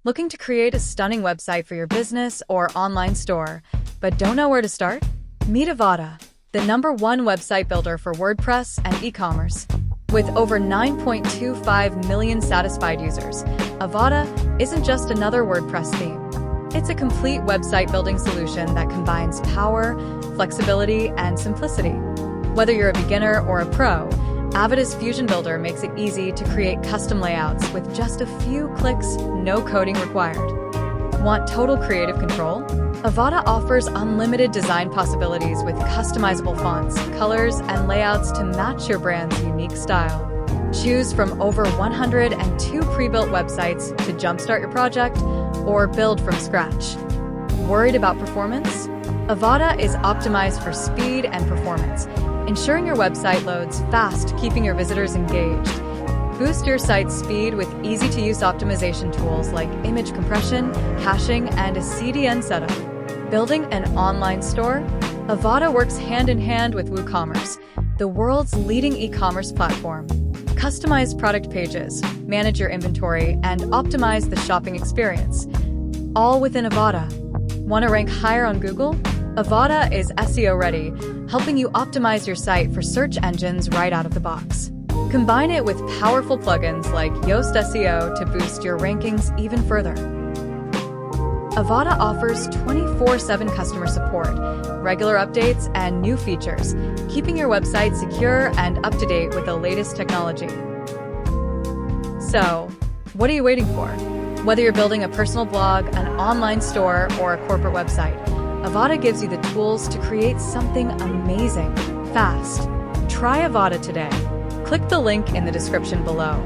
Looking to create a stunning website for your business or online store, but don't know where to start? Meet Avada, the #1 website builder for WordPress and e-commerce. With over 9.25 million satisfied users, Avada isn't just another WordPress theme. It's a complete website building solution that combines power, flexibility, and simplicity. Whether you're a beginner or a pro, Avada's Fusion Builder makes it easy to create custom layouts with just a few clicks, no coding required. Want total creative control? Avada offers unlimited design possibilities with customizable fonts, colors, and layouts to match your brand's unique style. Choose from over 102 pre-built websites to jumpstart your project or build from scratch. Worried about performance? Avada is optimized for speed and performance, ensuring your website loads fast, keeping your visitors engaged. Boost your site's speed with easy-to-use optimization tools like image compression, caching, and a CDN setup. Building an online store? Avada works hand-in-hand with WooCommerce, the world's leading e-commerce platform. Customize product pages, manage your inventory, and optimize the shopping experience, all within Avada. Want to rank higher on Google? Avada is SEO ready, helping you optimize your site for search engines right out of the box. Combine it with powerful plugins like Yoast SEO to boost your rankings even further. Avada offers 24/7 customer support, regular updates, and new features, keeping your website secure and up to date with the latest technology. So, what are you waiting for? Whether you're building a personal blog, an online store, or a corporate website, Avada gives you the tools to create something amazing, fast. Try Avada today. Click the link in the description below.